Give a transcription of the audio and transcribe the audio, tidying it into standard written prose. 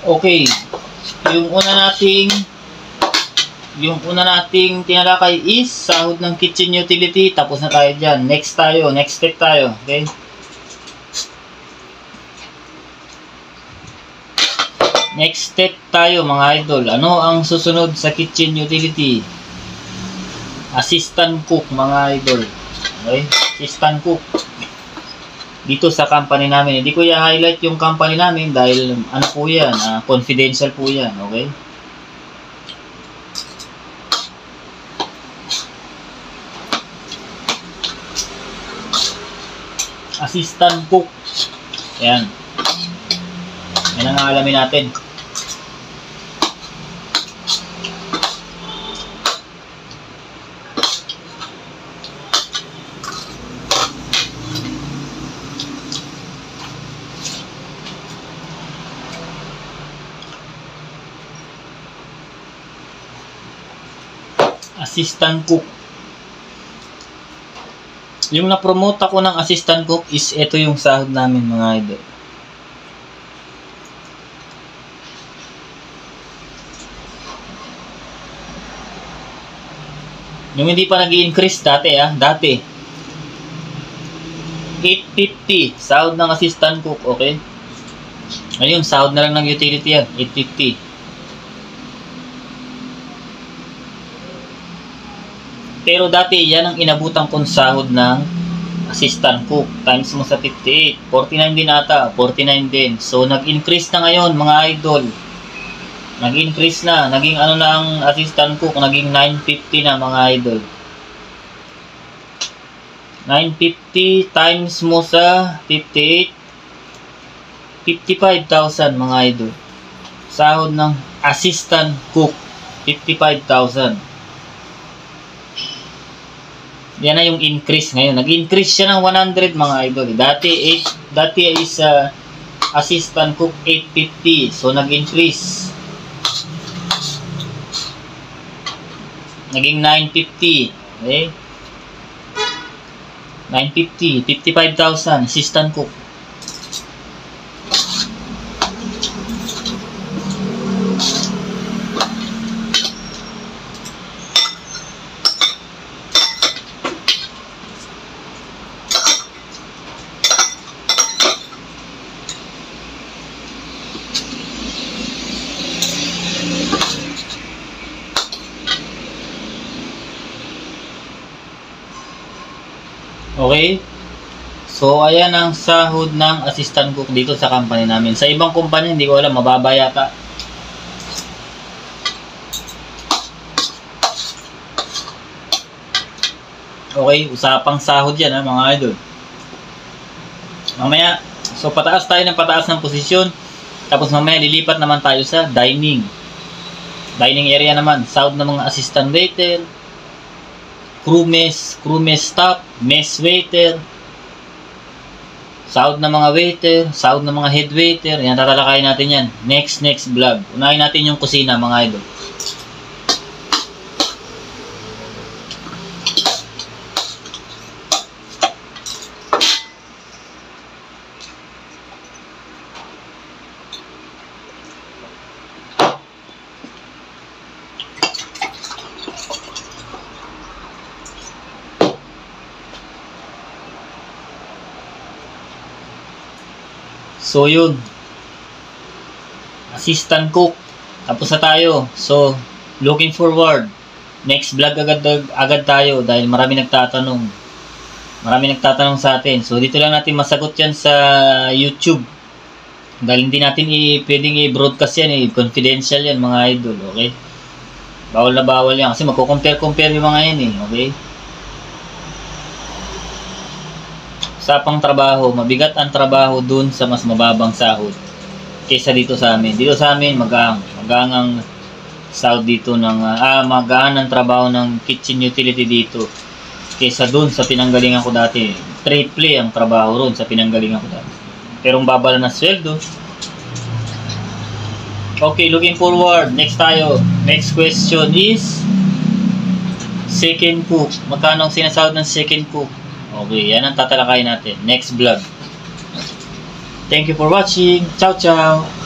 Okay. Yung una nating tinalakay is sahod ng kitchen utility. Tapos na tayo dyan. Next step tayo. Okay. Next step tayo mga idol. Ano ang susunod sa kitchen utility? Assistant cook mga idol. Okay? Assistant cook. Dito sa company namin. Hindi ko i-highlight yung company namin dahil ano po yan, confidential po yan. Okay? Assistant cook. Ayan. Yan ang alamin natin. Assistant cook. Yung na-promote ako ng assistant cook is ito yung sahod namin mga idol. Yung hindi pa nag-i-increase dati dati 850 sahod ng assistant cook, okay? Ayun, sahod na lang ng utility yan, 850. Pero dati yan ang inabutan kong sahod ng assistant cook. Times mo sa 58, 49 din ata, 49 din. So nag-increase na ngayon mga idol. Nag-increase na, naging ano na ang assistant cook, naging 950 na mga idol. 950 times mo sa 58, 55,000 mga idol. Sahod ng assistant cook, 55,000. Yan na yung increase ngayon. Nag-increase siya ng 100 mga idol. Dati is assistant cook 850. So nag-increase. Naging 950. Okay? 950. 55,000. Assistant cook. Okay? So, ayan ang sahod ng assistant cook dito sa company namin. Sa ibang kumpanya, hindi ko alam, mababa yata. Okay, usapang sahod yan mga idol. Mamaya, so pataas tayo ng pataas ng posisyon. Tapos mamaya lilipat naman tayo sa dining. Dining area naman. Sahod ng mga assistant waiter, crew mess staff, mess waiter, sahod ng mga waiter, sahod ng mga head waiter. Yan, tatalakayin natin yan. Next vlog. Unahin natin yung kusina mga idol. So yun, assistant cook, tapos na tayo. So looking forward, next vlog agad tayo dahil marami nagtatanong sa atin. So dito lang natin masagot yan sa YouTube dahil hindi natin pwedeng i-broadcast yan, confidential yan mga idol. Okay, bawal na bawal yan kasi magko-compare yung mga yan okay. Usapang trabaho, mabigat ang trabaho dun sa mas mababang sahod kaysa dito sa amin. Dito sa amin magaan ang sahod dito ng magaan ang trabaho ng kitchen utility dito kaysa dun sa pinanggalingan ko dati. Triple ang trabaho ron sa pinanggalingan ko dati. Pero ang babala na sweldo. Okay, looking forward. Next tayo. Next question is second cook. Magkano ang sinasahod ng second cook? Okay, yan ang tatalakayin natin. Next vlog. Thank you for watching. Ciao, ciao.